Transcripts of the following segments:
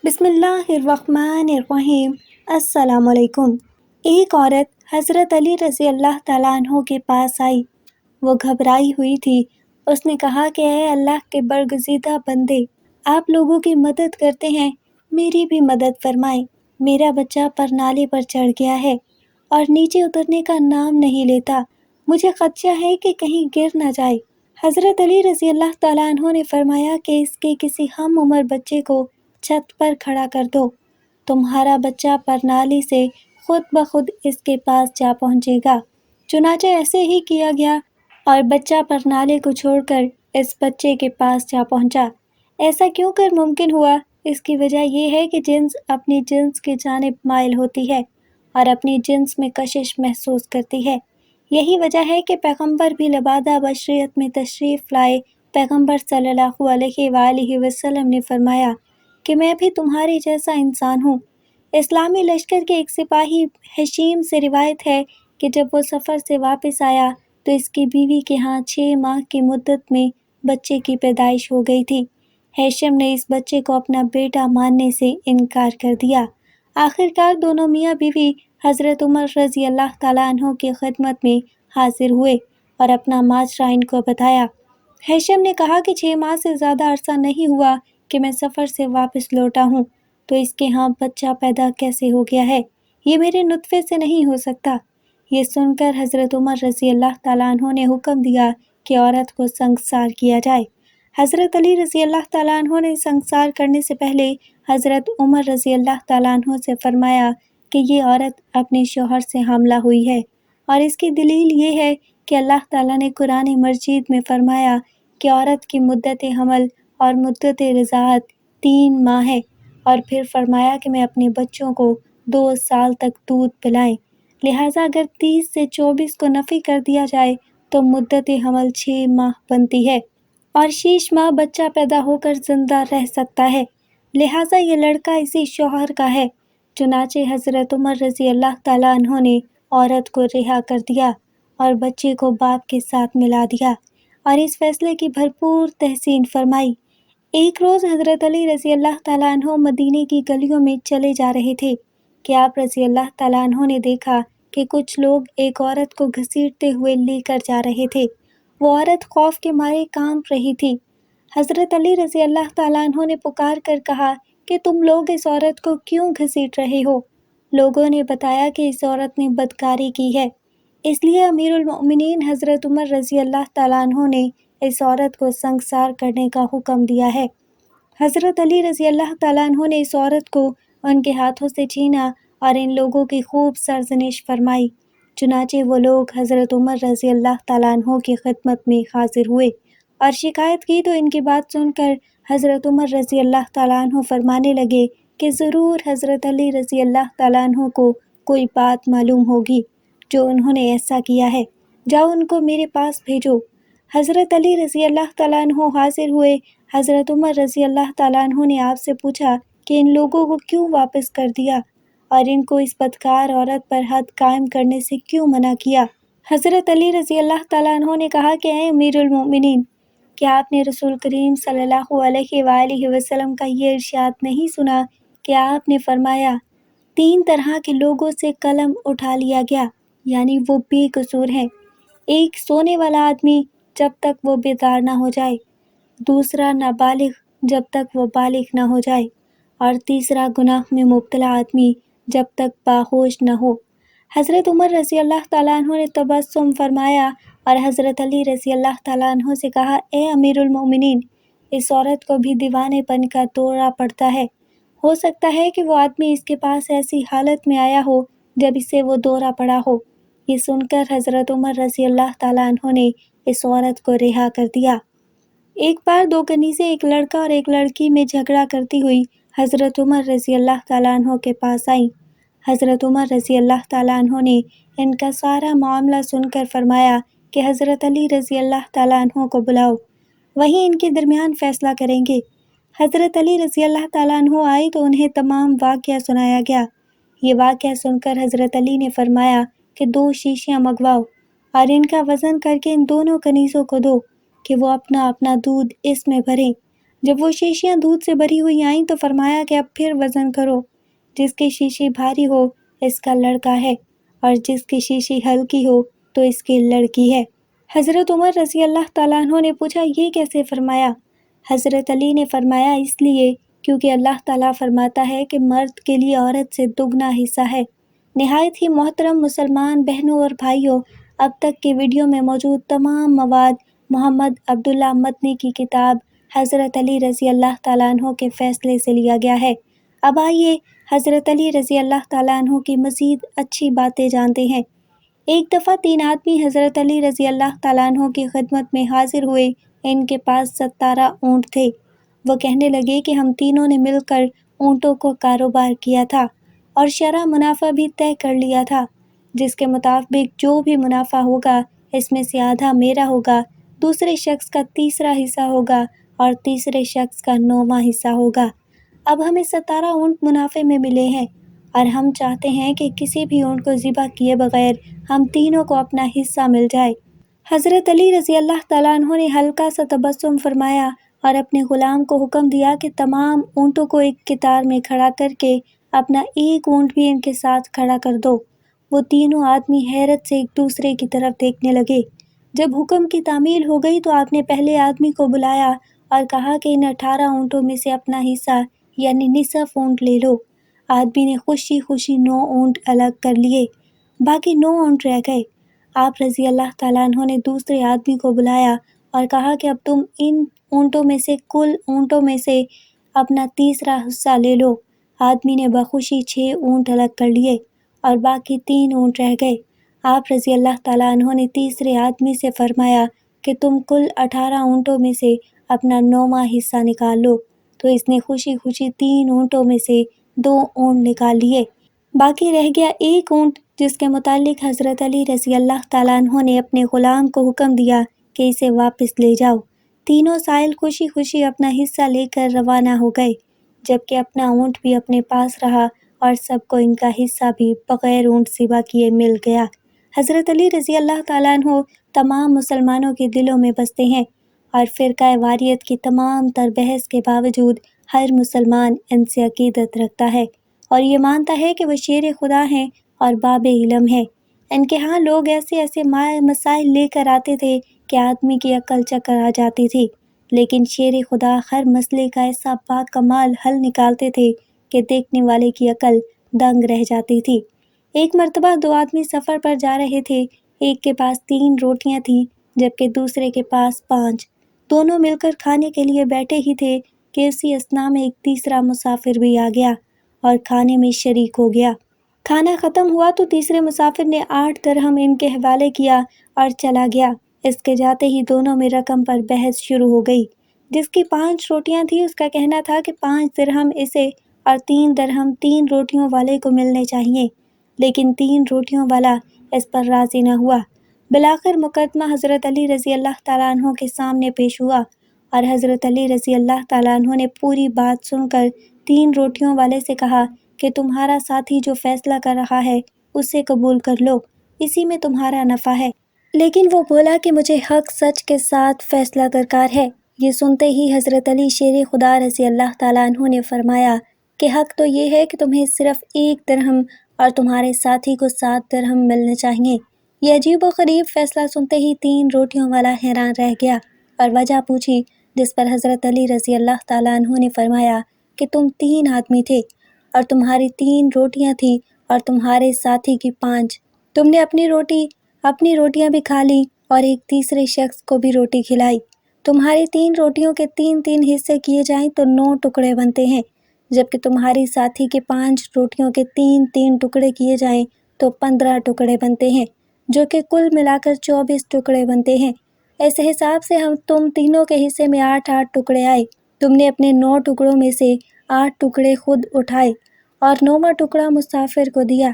بسم اللہ الرحمن الرحیم۔ السلام علیکم۔ ایک عورت حضرت علی رضی اللہ تعالیٰ عنہ کے پاس آئی۔ وہ گھبرائی ہوئی تھی۔ اس نے کہا کہ اے اللہ کے برگزیدہ بندے، آپ لوگوں کی مدد کرتے ہیں، میری بھی مدد فرمائیں۔ میرا بچہ پرنالے پر چڑھ گیا ہے اور نیچے اترنے کا نام نہیں لیتا۔ مجھے خدشہ ہے کہ کہیں گر نہ جائے۔ حضرت علی رضی اللہ تعالیٰ عنہ نے فرمایا کہ اس کے کسی ہم عمر بچے کو چھت پر کھڑا کر دو، تمہارا بچہ پرنالی سے خود بخود اس کے پاس جا پہنچے گا۔ چنانچہ ایسے ہی کیا گیا اور بچہ پرنالے کو چھوڑ کر اس بچے کے پاس جا پہنچا۔ ایسا کیوں کر ممکن ہوا؟ اس کی وجہ یہ ہے کہ جنس اپنی جنس کی جانب مائل ہوتی ہے اور اپنی جنس میں کشش محسوس کرتی ہے۔ یہی وجہ ہے کہ پیغمبر بھی لبادہ بشریت میں تشریف لائے پیغمبر صلی اللہ علیہ وآلہ وسلم نے فرمایا کہ میں بھی تمہارے جیسا انسان ہوں۔ اسلامی لشکر کے ایک سپاہی ہشیم سے روایت ہے کہ جب وہ سفر سے واپس آیا تو اس کی بیوی کے ہاں 6 ماہ کی مدت میں بچے کی پیدائش ہو گئی تھی۔ ہیشم نے اس بچے کو اپنا بیٹا ماننے سے انکار کر دیا۔ آخرکار دونوں میاں بیوی حضرت عمر رضی اللہ تعالیٰ عنہ کی خدمت میں حاضر ہوئے اور اپنا ماجرا ان کو بتایا۔ ہیشم نے کہا کہ 6 ماہ سے زیادہ عرصہ نہیں ہوا کہ میں سفر سے واپس لوٹا ہوں، تو اس کے ہاں بچہ پیدا کیسے ہو گیا ہے؟ یہ میرے نطفے سے نہیں ہو سکتا۔ یہ سن کر حضرت عمر رضی اللہ تعالیٰ عنہ نے حکم دیا کہ عورت کو سنگسار کیا جائے۔ حضرت علی رضی اللہ تعالیٰ عنہ نے سنگسار کرنے سے پہلے حضرت عمر رضی اللہ تعالیٰ عنہ سے فرمایا کہ یہ عورت اپنے شوہر سے حاملہ ہوئی ہے، اور اس کی دلیل یہ ہے کہ اللہ تعالیٰ نے قرآن مجید میں فرمایا کہ عورت کی مدت حمل اور مدت رضاعت 3 ماہ ہے، اور پھر فرمایا کہ میں اپنے بچوں کو 2 سال تک دودھ پلائیں۔ لہٰذا اگر 30 سے 24 کو نفی کر دیا جائے تو مدت حمل 6 ماہ بنتی ہے، اور 6 ماہ بچہ پیدا ہو کر زندہ رہ سکتا ہے، لہٰذا یہ لڑکا اسی شوہر کا ہے۔ چنانچہ حضرت عمر رضی اللہ تعالیٰ عنہ نے عورت کو رہا کر دیا اور بچے کو باپ کے ساتھ ملا دیا، اور اس فیصلے کی بھرپور تحسین فرمائی۔ ایک روز حضرت علی رضی اللہ تعالیٰ عنہ مدینے کی گلیوں میں چلے جا رہے تھے کہ آپ رضی اللہ تعالیٰ عنہ نے دیکھا کہ کچھ لوگ ایک عورت کو گھسیٹتے ہوئے لے کر جا رہے تھے۔ وہ عورت خوف کے مارے کانپ رہی تھی۔ حضرت علی رضی اللہ تعالیٰ عنہ نے پکار کر کہا کہ تم لوگ اس عورت کو کیوں گھسیٹ رہے ہو؟ لوگوں نے بتایا کہ اس عورت نے بدکاری کی ہے، اس لیے امیر المؤمنین حضرت عمر رضی اللہ تعالیٰ عنہ نے اس عورت کو سنگسار کرنے کا حکم دیا ہے۔ حضرت علی رضی اللہ تعالیٰ عنہ نے اس عورت کو ان کے ہاتھوں سے چھینا اور ان لوگوں کی خوب سرزنش فرمائی۔ چنانچہ وہ لوگ حضرت عمر رضی اللہ تعالیٰ عنہ کی خدمت میں حاضر ہوئے اور شکایت کی، تو ان کی بات سن کر حضرت عمر رضی اللہ تعالیٰ عنہ فرمانے لگے کہ ضرور حضرت علی رضی اللہ تعالیٰ عنہ کو کوئی بات معلوم ہوگی جو انہوں نے ایسا کیا ہے، جاؤ ان کو میرے پاس بھیجو۔ حضرت علی رضی اللہ تعالیٰ عنہ حاضر ہوئے۔ حضرت عمر رضی اللہ تعالیٰ عنہ نے آپ سے پوچھا کہ ان لوگوں کو کیوں واپس کر دیا اور ان کو اس بدکار عورت پر حد قائم کرنے سے کیوں منع کیا؟ حضرت علی رضی اللہ تعالیٰ عنہ نے کہا کہ اے امیر المؤمنین، کیا آپ نے رسول کریم صلی اللہ علیہ وآلہ وسلم کا یہ ارشاد نہیں سنا کہ آپ نے فرمایا 3 طرح کے لوگوں سے قلم اٹھا لیا گیا، یعنی وہ بے قصور ہیں۔ ایک سونے والا آدمی جب تک وہ بیدار نہ ہو جائے، دوسرا نابالغ جب تک وہ بالغ نہ ہو جائے، اور تیسرا گناہ میں مبتلا آدمی جب تک باہوش نہ ہو۔ حضرت عمر رضی اللہ تعالیٰ عنہ نے تبسم فرمایا اور حضرت علی رضی اللہ تعالیٰ عنہ سے کہا اے امیر المؤمنین، اس عورت کو بھی دیوانے پن کا دورہ پڑتا ہے، ہو سکتا ہے کہ وہ آدمی اس کے پاس ایسی حالت میں آیا ہو جب اسے وہ دورہ پڑا ہو۔ یہ سن کر حضرت عمر رضی اللہ تعالیٰ عنہ نے اس عورت کو رہا کر دیا۔ ایک بار 2 کنیزیں ایک لڑکا اور ایک لڑکی میں جھگڑا کرتی ہوئی حضرت عمر رضی اللہ تعالیٰ عنہ کے پاس آئیں۔ حضرت عمر رضی اللہ تعالیٰ عنہ نے ان کا سارا معاملہ سن کر فرمایا کہ حضرت علی رضی اللہ تعالیٰ عنہ کو بلاؤ، وہیں ان کے درمیان فیصلہ کریں گے۔ حضرت علی رضی اللہ تعالیٰ عنہ آئے تو انہیں تمام واقعہ سنایا گیا۔ یہ واقعہ سن کر حضرت علی نے فرمایا کہ 2 شیشیاں منگواؤ اور ان کا وزن کر کے ان دونوں کنیزوں کو دو کہ وہ اپنا اپنا دودھ اس میں بھریں۔ جب وہ شیشیاں دودھ سے بھری ہوئی آئیں تو فرمایا کہ اب پھر وزن کرو، جس کی شیشی بھاری ہو اس کا لڑکا ہے، اور جس کی شیشی ہلکی ہو تو اس کی لڑکی ہے۔ حضرت عمر رضی اللہ تعالیٰ عنہ نے پوچھا یہ کیسے فرمایا؟ حضرت علی نے فرمایا اس لیے کیونکہ اللہ تعالیٰ فرماتا ہے کہ مرد کے لیے عورت سے دگنا حصہ ہے۔ نہایت ہی محترم مسلمان بہنوں اور بھائیوں، اب تک کے ویڈیو میں موجود تمام مواد محمد عبداللہ مدنی کی کتاب حضرت علی رضی اللہ تعالیٰ عنہ کے فیصلے سے لیا گیا ہے۔ اب آئیے حضرت علی رضی اللہ تعالیٰ عنہ کی مزید اچھی باتیں جانتے ہیں۔ ایک دفعہ 3 آدمی حضرت علی رضی اللہ تعالیٰ عنہ کی خدمت میں حاضر ہوئے۔ ان کے پاس 17 اونٹ تھے۔ وہ کہنے لگے کہ ہم تینوں نے مل کر اونٹوں کو کاروبار کیا تھا اور شرح منافع بھی طے کر لیا تھا، جس کے مطابق جو بھی منافع ہوگا اس میں سے آدھا میرا ہوگا، دوسرے شخص کا تیسرا حصہ ہوگا اور تیسرے شخص کا 9واں حصہ ہوگا۔ اب ہمیں 17 اونٹ منافع میں ملے ہیں اور ہم چاہتے ہیں کہ کسی بھی اونٹ کو ذبح کیے بغیر ہم تینوں کو اپنا حصہ مل جائے۔ حضرت علی رضی اللہ تعالیٰ عنہ نے ہلکا سا تبسم فرمایا اور اپنے غلام کو حکم دیا کہ تمام اونٹوں کو ایک قطار میں کھڑا کر کے اپنا ایک اونٹ بھی ان کے ساتھ کھڑا کر دو۔ وہ تینوں آدمی حیرت سے ایک دوسرے کی طرف دیکھنے لگے۔ جب حکم کی تعمیل ہو گئی تو آپ نے پہلے آدمی کو بلایا اور کہا کہ ان 18 اونٹوں میں سے اپنا حصہ یعنی نصف اونٹ لے لو۔ آدمی نے خوشی خوشی 9 اونٹ الگ کر لیے، باقی 9 اونٹ رہ گئے۔ آپ رضی اللہ تعالیٰ عنہ نے دوسرے آدمی کو بلایا اور کہا کہ اب تم ان اونٹوں میں سے کل اونٹوں میں سے اپنا تیسرا حصہ لے لو۔ آدمی نے بخوشی 6 اونٹ الگ کر لیے اور باقی 3 اونٹ رہ گئے۔ آپ رضی اللہ تعالیٰ عنہ نے تیسرے آدمی سے فرمایا کہ تم کل 18 اونٹوں میں سے اپنا 9واں حصہ نکال لو، تو اس نے خوشی خوشی 3 اونٹوں میں سے 2 اونٹ نکال لیے۔ باقی رہ گیا 1 اونٹ، جس کے متعلق حضرت علی رضی اللہ تعالیٰ عنہ نے اپنے غلام کو حکم دیا کہ اسے واپس لے جاؤ۔ تینوں سائل خوشی خوشی اپنا حصہ لے کر روانہ ہو گئے، جبکہ اپنا اونٹ بھی اپنے پاس رہا اور سب کو ان کا حصہ بھی بغیر اونٹ ذبح کیے مل گیا۔ حضرت علی رضی اللہ تعالیٰ عنہ تمام مسلمانوں کے دلوں میں بستے ہیں، اور فرقہ واریت کی تمام تر بحث کے باوجود ہر مسلمان ان سے عقیدت رکھتا ہے اور یہ مانتا ہے کہ وہ شیر خدا ہیں اور باب علم ہیں۔ ان کے ہاں لوگ ایسے ایسے مسائل لے کر آتے تھے کہ آدمی کی عقل چکر آ جاتی تھی، لیکن شیر خدا ہر مسئلے کا ایسا باکمال حل نکالتے تھے کہ دیکھنے والے کی عقل دنگ رہ جاتی تھی۔ ایک مرتبہ 2 آدمی سفر پر جا رہے تھے۔ ایک کے پاس 3 روٹیاں تھیں جبکہ دوسرے کے پاس 5۔ دونوں مل کر کھانے کے لیے بیٹھے ہی تھے کہ اسی اثناء میں ایک تیسرا مسافر بھی آ گیا اور کھانے میں شریک ہو گیا۔ کھانا ختم ہوا تو تیسرے مسافر نے 8 درہم ان کے حوالے کیا اور چلا گیا۔ اس کے جاتے ہی دونوں میں رقم پر بحث شروع ہو گئی۔ جس کی 5 روٹیاں تھیں اس کا کہنا تھا کہ 5 درہم اسے اور 3 درہم 3 روٹیوں والے کو ملنے چاہیے، لیکن 3 روٹیوں والا اس پر راضی نہ ہوا۔ بالآخر مقدمہ حضرت علی رضی اللہ تعالیٰ عنہ کے سامنے پیش ہوا اور حضرت علی رضی اللہ تعالیٰ عنہ نے پوری بات سن کر 3 روٹیوں والے سے کہا کہ تمہارا ساتھی جو فیصلہ کر رہا ہے اسے قبول کر لو، اسی میں تمہارا نفع ہے۔ لیکن وہ بولا کہ مجھے حق سچ کے ساتھ فیصلہ درکار ہے۔ یہ سنتے ہی حضرت علی شیر خدا رضی اللہ تعالیٰ عنہ نے فرمایا کہ حق تو یہ ہے کہ تمہیں صرف 1 درہم اور تمہارے ساتھی کو 7 درہم ملنے چاہیے۔ یہ عجیب و غریب فیصلہ سنتے ہی 3 روٹیوں والا حیران رہ گیا اور وجہ پوچھی، جس پر حضرت علی رضی اللہ تعالیٰ عنہ نے فرمایا کہ تم 3 آدمی تھے اور تمہاری 3 روٹیاں تھیں اور تمہارے ساتھی کی 5۔ تم نے اپنی روٹیاں بھی کھا لی اور ایک تیسرے شخص کو بھی روٹی کھلائی۔ تمہاری 3 روٹیوں کے 3 حصے کیے جائیں تو 9 ٹکڑے بنتے ہیں، جبکہ تمہاری ساتھی کے 5 روٹیوں کے 3 ٹکڑے کیے جائیں تو 15 ٹکڑے بنتے ہیں، جو کہ کل ملا کر 24 ٹکڑے بنتے ہیں۔ اس حساب سے تم تینوں کے حصے میں 8 ٹکڑے آئے۔ تم نے اپنے 9 ٹکڑوں میں سے 8 ٹکڑے خود اٹھائے اور 9واں ٹکڑا مسافر کو دیا۔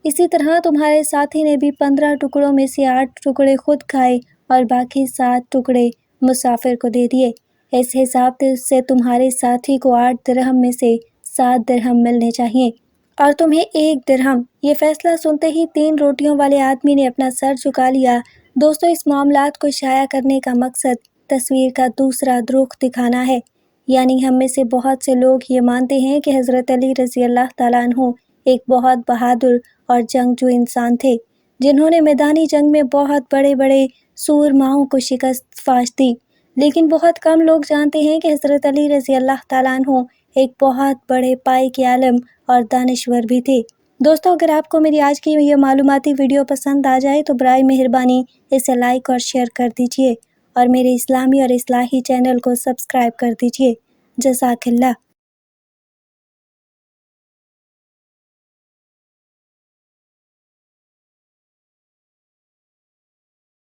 اسی طرح تمہارے ساتھی نے بھی 15 ٹکڑوں میں سے 8 ٹکڑے خود کھائے اور باقی 7 ٹکڑے مسافر کو دے دیے۔ اس حساب سے تمہارے ساتھی کو 8 درہم میں سے 7 درہم ملنے چاہیے اور تمہیں 1 درہم۔ یہ فیصلہ سنتے ہی 3 روٹیوں والے آدمی نے اپنا سر جھکا لیا۔ دوستو، اس معاملات کو شائع کرنے کا مقصد تصویر کا دوسرا رخ دکھانا ہے۔ یعنی ہم میں سے بہت سے لوگ یہ مانتے ہیں کہ حضرت علی رضی اللہ تعالیٰ عنہ ایک بہت بہادر اور جنگجو انسان تھے، جنہوں نے میدانی جنگ میں بہت بڑے بڑے سورماؤں کو شکست فاش دی۔ لیکن بہت کم لوگ جانتے ہیں کہ حضرت علی رضی اللہ تعالیٰ عنہ ایک بہت بڑے پائے کے عالم اور دانشور بھی تھے۔ دوستو، اگر آپ کو میری آج کی یہ معلوماتی ویڈیو پسند آ جائے تو برائے مہربانی اسے لائک اور شیئر کر دیجیے اور میرے اسلامی اور اصلاحی چینل کو سبسکرائب کر دیجیے۔ جزاک اللہ۔